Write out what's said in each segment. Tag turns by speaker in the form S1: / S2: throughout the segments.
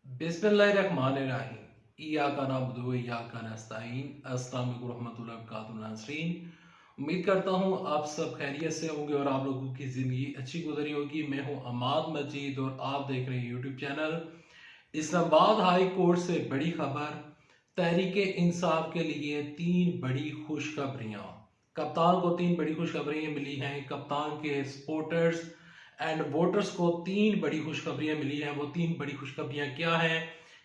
S1: बिस्मिल्लाहिर्रहमानिर्रहीम। इय्याका नअबुदु व इय्याका नस्तईन। अस्सलाम वालेकुम रहमतुल्लाहि व बरकातुहू नाज़रीन। उम्मीद करता हूँ आप सब खैरियत से होंगे और आप लोगों की ज़िंदगी अच्छी गुजरी होगी। मैं हूँ अमाद मजीद और आप देख रहे हैं YouTube channel. Islamabad high court से बड़ी खबर, तहरीक इंसाफ के लिए तीन बड़ी खुशखबरियाँ। कप्तान को तीन बड़ी खुशखबरियाँ मिली हैं। कप्तान के सपोर्टर्स एंड वोटर्स को तीन बड़ी खुशखबरियाँ मिली हैं। वो तीन बड़ी खुशखबरियाँ क्या हैं,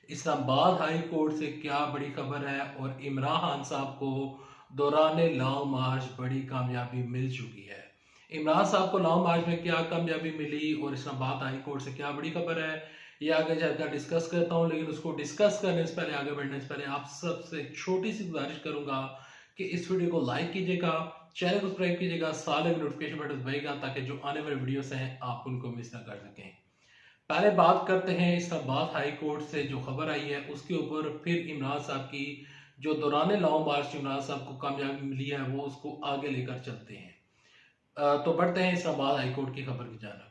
S1: इस्लामाबाद हाई कोर्ट से क्या बड़ी खबर है, और इमरान खान साहब को दौरान लॉन्ग मार्च बड़ी कामयाबी मिल चुकी है। इमरान साहब को लॉन्ग मार्च में क्या कामयाबी मिली और इस्लामाबाद हाई कोर्ट से क्या बड़ी खबर है, ये आगे जाकर डिस्कस करता हूँ। लेकिन उसको डिस्कस करने से पहले, आगे बढ़ने से पहले आप सबसे एक छोटी सी गुजारिश करूंगा कि इस वीडियो को लाइक कीजिएगा, चैनल को सब्सक्राइब कीजिएगा, साथ में नोटिफिकेशन बटन दबाइएगा ताकि जो आने वाले वीडियोस हैं आप उनको मिस ना कर सकें। पहले बात करते हैं इस्लामाबाद हाई कोर्ट से जो खबर आई है उसके ऊपर, फिर इमरान साहब की जो दौरान लॉन्ग मार्च इमरान साहब को कामयाबी मिली है वो उसको आगे लेकर चलते हैं। तो बढ़ते हैं इस्लामाबाद हाई कोर्ट की खबर की जानब।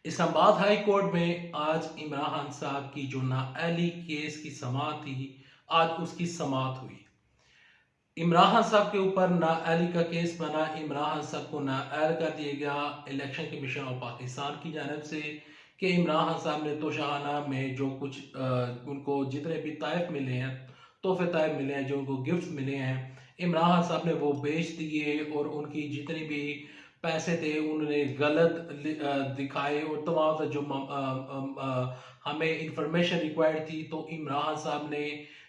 S1: इस्लामाबाद हाई कोर्ट में आज इमरान खान साहब की जो नाअहली केस की समाअत थी, आज उसकी समाअत हुई। इमरान खान साहब के ऊपर नाअहली का केस बना। इमरान खान साहब को नाअहल कर दिया गया इलेक्शन कमीशन ऑफ पाकिस्तान की जानब से कि इमरान खान साहब ने तोशाखाना में जो कुछ उनको जितने भी तायफ मिले हैं, तोहफे तायफ मिले हैं, जो उनको गिफ्ट मिले हैं, इमरान खान साहब ने वो बेच दिए और उनकी जितनी भी पैसे थे उन्होंने गलत दिखाए। और तमाम जो हमें इंफॉर्मेशन रिक्वायर्ड थी, तो इमरान खान साहब ने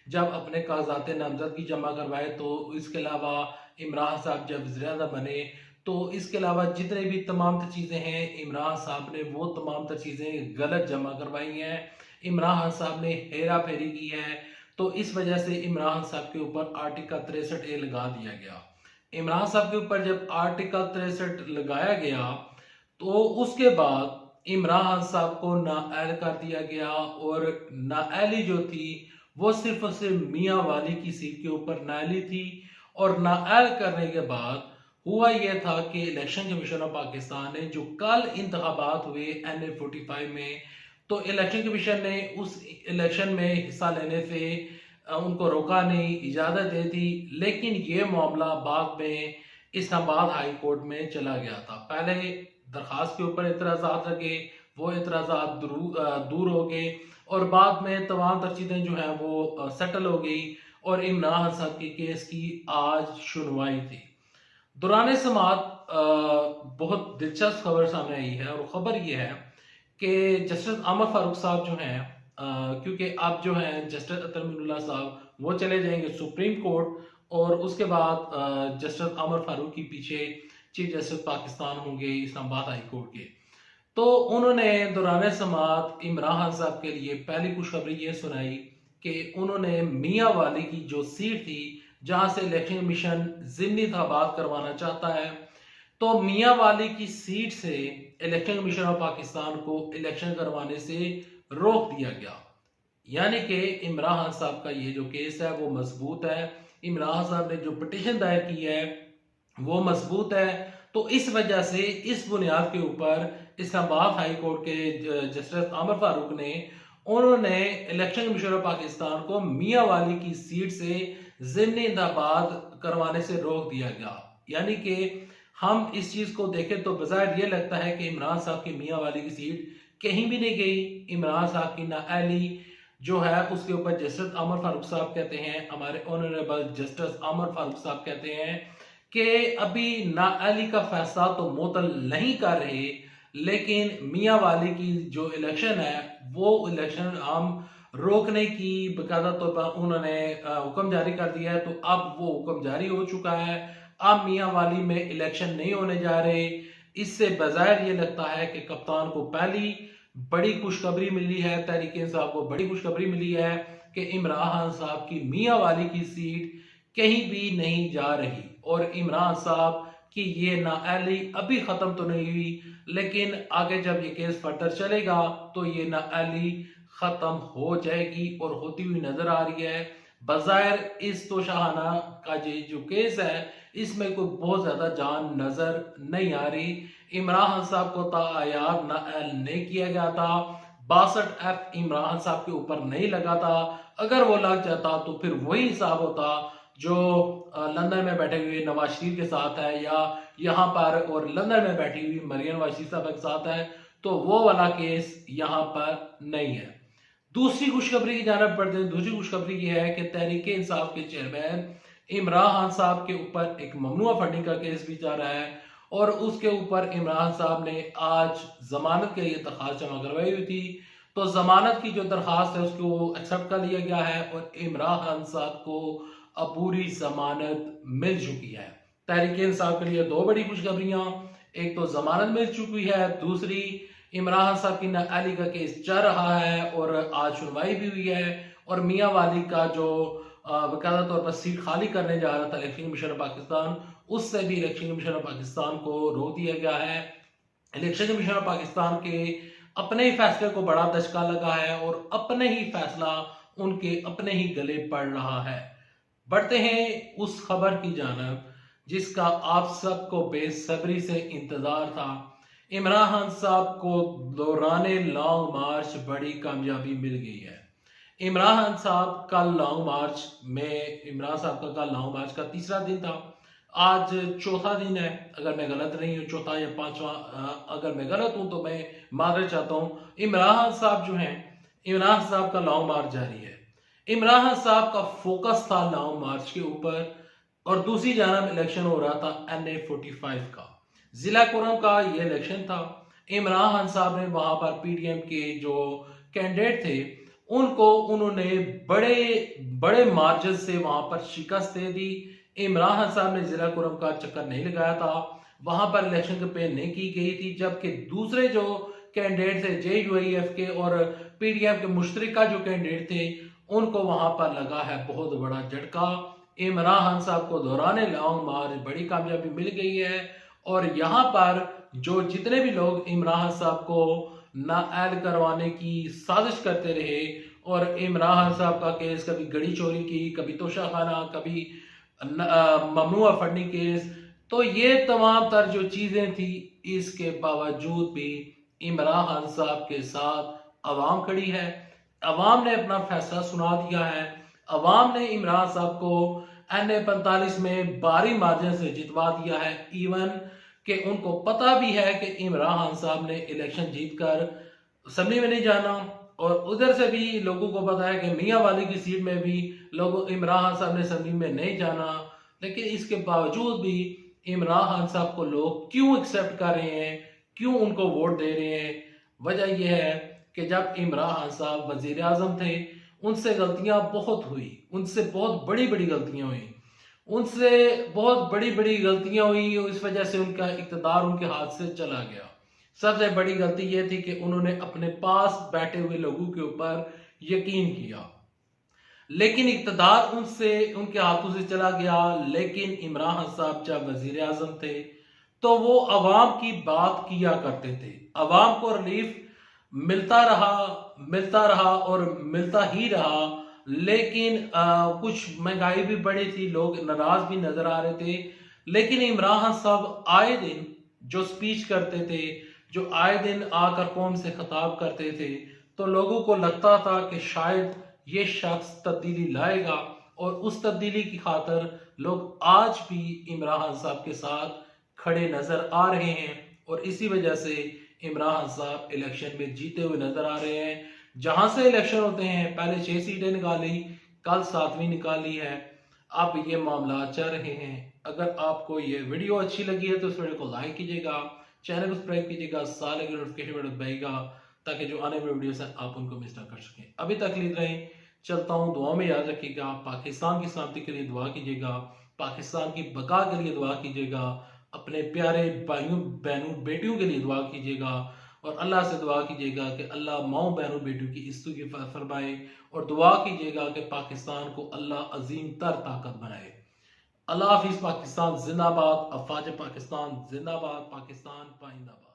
S1: जब अपने कागजात नामजदगी जमा करवाए, तो इसके अलावा इमरान साहब जब ज़्यादा बने, तो इसके अलावा जितने भी तमाम तर चीज़ें हैं इमरान साहब ने वो तमाम तर चीज़ें गलत जमा करवाई हैं। इमरान साहब ने हेरा फेरी की है। तो इस वजह से इमरान साहब के ऊपर आर्टिकल 63A लगा दिया गया। इमरान साहब के ऊपर जब आर्टिकल 63 लगाया गया, तो उसके बाद इमरान साहब को नाअहल कर दिया गया। और नाअहली जो थी वो सिर्फ और सिर्फ मियाँ वाली की सीट के ऊपर नाअहली थी। और नाअहल करने के बाद हुआ यह था कि इलेक्शन कमीशन ऑफ पाकिस्तान ने जो कल इंतखाबात हुए NA 45 में, तो इलेक्शन कमीशन ने उस इलेक्शन में हिस्सा लेने से उनको रोका नहीं, इजाज़त दे दी। लेकिन ये मामला बाद में इस्लामाबाद हाई कोर्ट में चला गया था। पहले दरखास्त के ऊपर एतराज़ात लगे, वो एतराज़ात दूर हो गए और बाद में तमाम तर चीज़ें जो हैं वो सेटल हो गई और इमरान साहब के केस की आज सुनवाई थी। दौरान समाअत बहुत दिलचस्प खबर सामने आई है और ख़बर ये है कि जस्टिस अमर फारूक साहब जो हैं, क्योंकि अब जो हैं जस्टिस अतर मीनुल्लाह साहब वो चले जाएंगे सुप्रीम कोर्ट, और उसके बाद जस्टिस अमर फारूक की पीछे चीफ जस्टिस पाकिस्तान होंगे इस्लामाबाद हाई कोर्ट के। तो उन्होंने दौरान समाअत इमरान खान साहब के लिए पहली खुशखबरी ये सुनाई कि उन्होंने मियाँ वाली की जो सीट थी जहां से इलेक्शन कमीशन ज़िमनी इंतखाबात करवाना चाहता है, तो मियाँ वाली की सीट से इलेक्शन कमीशन ऑफ पाकिस्तान को इलेक्शन करवाने से रोक दिया गया। यानी कि इमरान खान साहब का ये जो केस है वो मजबूत है। इमरान खान साहब ने जो पिटीशन दायर की है वो मजबूत है। तो इस वजह से इस बुनियाद के ऊपर इस्लामाबाद हाई कोर्ट के जस्टिस आमिर फारूक ने उन्होंने इलेक्शन कमीशन ऑफ पाकिस्तान को मियाँ वाली की सीट से ज़िमनी इंतखाबात करवाने से रोक दिया गया। यानी कि हम इस चीज को देखें तो बज़ाहिर ये लगता है कि इमरान साहब की मियाँ वाली की सीट कहीं भी नहीं गई। इमरान साहब की नाअहली जो है उसके ऊपर जस्टिस आमिर फारूक साहब कहते हैं, हमारे ऑनरेबल जस्टिस आमिर फारूक साहब कहते हैं कि अभी नाअहली का फैसला तो मुअत्तल नहीं कर रहे, लेकिन मियाँ वाली की जो इलेक्शन है वो इलेक्शन हम रोकने की बाकायदा तौर पर उन्होंने हुक्म जारी कर दिया है। तो अब वो हुक्म जारी हो चुका है। अब मियाँ वाली में इलेक्शन नहीं होने जा रहे। इससे बज़ाहिर ये लगता है कि कप्तान को पहली बड़ी खुशखबरी मिली है, तहरीक इंसाफ को बड़ी खुशखबरी मिली है कि इमरान खान साहब की मियाँ वाली की सीट कहीं भी नहीं जा रही। और इमरान साहब की ये नाअहली अभी खत्म तो नहीं हुई, लेकिन आगे जब ये केस फर्दर चलेगा तो ये नाअहली खत्म हो जाएगी और होती हुई नजर आ रही है। बज़ाहिर इस तोशाखाना का ये जो केस है इसमें कोई बहुत ज्यादा जान नजर नहीं आ रही। इमरान खान साहब को तायाब नाअहल नहीं किया गया था। 62F इमरान साहब के ऊपर नहीं लगा था। अगर वो लग जाता तो फिर वही हिसाब होता जो लंदन में बैठे हुए नवाज शरीफ के साथ है, या यहाँ पर और लंदन में बैठी हुई मरियम नवाज शरीफ साहब के साथ है, तो वो वाला केस यहाँ पर नहीं है। दूसरी खुशखबरी की जानब बढ़ते हैं। दूसरी खुशखबरी ये है कि तहरीक इंसाफ के चेयरमैन इमरान खान साहब के ऊपर एक ममनुआ फंडिंग का केस भी जा रहा है, और उसके ऊपर इमरान साहब ने आज जमानत के लिए दरखास्त जमा करवाई हुई थी। तो जमानत की जो दरखास्त है उसको एक्सेप्ट कर लिया गया है और इमरान खान साहब को अब पूरी जमानत मिल चुकी है। तहरीक इंसाफ के लिए दो बड़ी खुशखबरियां, एक तो जमानत मिल चुकी है, दूसरी इमरान खान साहब की नाअहली का केस चल रहा है और आज सुनवाई भी हुई है, और मियां वाली का जो बाकायदा तौर पर सीट खाली करने जा रहा था इलेक्शन कमीशन ऑफ पाकिस्तान, उससे भी इलेक्शन कमीशन ऑफ पाकिस्तान को रोक दिया गया है। इलेक्शन कमीशन ऑफ पाकिस्तान के अपने ही फैसले को बड़ा दचका लगा है और अपने ही फैसला उनके अपने ही गले पड़ रहा है। बढ़ते हैं उस खबर की जानब जिसका आप सबको बेसब्री से इंतजार था। इमरान खान साहब को दौरान लॉन्ग मार्च बड़ी कामयाबी मिल गई है। इमरान खान साहब कल लॉन्ग मार्च में, इमरान साहब का कल लॉन्ग मार्च का तीसरा दिन था, आज चौथा दिन है अगर मैं गलत नहीं हूँ, चौथा या पांचवा। अगर मैं गलत हूं तो मैं माफी चाहता हूँ। इमरान खान साहब जो हैं, इमरान साहब का लॉन्ग मार्च जारी है। इमरान खान साहब का फोकस था लॉन्ग मार्च के ऊपर, और दूसरी जानब इलेक्शन हो रहा था NA-45 का, जिला कोरम का ये इलेक्शन था। इमरान खान साहब ने वहां पर PDM के जो कैंडिडेट थे उनको उन्होंने बड़े बड़े मार्जिन से वहां पर शिकस्त दे दी। इमरान खान साहब ने जिला कोरम का चक्कर नहीं लगाया था, वहां पर इलेक्शन कैंपेन नहीं की गई थी, जबकि दूसरे जो कैंडिडेट थे JUIF के और PDM के मुश्तरका जो कैंडिडेट थे उनको वहां पर लगा है बहुत बड़ा झटका। इमरान खान साहब को दौरान लॉन्ग मार्च बड़ी कामयाबी मिल गई है, और यहाँ पर जो जितने भी लोग इमरान खान साहब को नाअहल करवाने की साजिश करते रहे, और इमरान खान साहब का केस कभी गड़ी चोरी की, कभी तोशाखाना, कभी ममनुआ फंडिंग केस, तो ये तमाम तर जो चीजें थी, इसके बावजूद भी इमरान खान साहब के साथ अवाम खड़ी है। अवाम ने अपना फैसला सुना दिया है। अवाम ने इमरान साहब को NA-45 में भारी मार्जिन से जितवा दिया है। इवन कि उनको पता भी है कि इमरान खान साहब ने इलेक्शन जीतकर असेंबली में नहीं जाना, और उधर से भी लोगों को पता है कि मियां वाली की सीट में भी लोगों इमरान खान साहब ने असेंबली में नहीं जाना। लेकिन इसके बावजूद भी इमरान खान साहब को लोग क्यों एक्सेप्ट कर रहे हैं, क्यों उनको वोट दे रहे हैं? वजह यह है कि जब इमरान खान साहब वजीर आजम थे उनसे गलतियां बहुत हुई, उनसे बहुत बड़ी बड़ी गलतियां हुई, उनसे बहुत बड़ी बड़ी गलतियां हुई, और इस वजह से उनका इक़्तिदार उनके हाथ से चला गया। सबसे बड़ी गलती यह थी कि उन्होंने अपने पास बैठे हुए लोगों के ऊपर यकीन किया, लेकिन इक़्तिदार उनसे उनके हाथों से चला गया। लेकिन इमरान खान साहब जब वजीर आजम थे तो वो अवाम की बात किया करते थे। अवाम को रिलीफ मिलता रहा और मिलता ही रहा, लेकिन कुछ महंगाई भी बढ़ी थी, लोग नाराज भी नजर आ रहे थे। लेकिन इमरान खान साहब आए दिन जो स्पीच करते थे, जो आए दिन आकर कौम से खिताब करते थे, तो लोगों को लगता था कि शायद ये शख्स तब्दीली लाएगा, और उस तब्दीली की खातिर लोग आज भी इमरान खान साहब के साथ खड़े नजर आ रहे हैं, और इसी वजह से इमरान खान साहब इलेक्शन में जीते हुए नजर आ रहे हैं। जहां से इलेक्शन होते हैं पहले 6 सीटें निकाली, कल 7वीं निकाली है, अब ये मामला चल रहे हैं। अगर आपको ये वीडियो अच्छी लगी है तो इस वीडियो को लाइक कीजिएगा, चैनल को सब्सक्राइब कीजिएगा, साल के नोटिफिकेशन बटन दबाइएगा ताकि जो आने वाले वीडियोस हैं आप उनको मिस ना कर सकें। अभी तक लीड रहें, चलता हूँ, दुआ में याद रखिएगा, पाकिस्तान की सलामती के लिए दुआ कीजिएगा, पाकिस्तान की बका के लिए दुआ कीजिएगा, अपने प्यारे भाइयों बहनों बेटियों के लिए दुआ कीजिएगा, और अल्लाह से दुआ कीजिएगा कि अल्लाह माओ बहनों बेटियों की इज्जत की फरमाए, और दुआ कीजिएगा कि पाकिस्तान को अल्लाह अजीम तर ताकत बनाए। अल्लाह हाफिज। पाकिस्तान जिंदाबाद, अफवाज पाकिस्तान जिंदाबाद, पाकिस्तान पाइंदाबाद।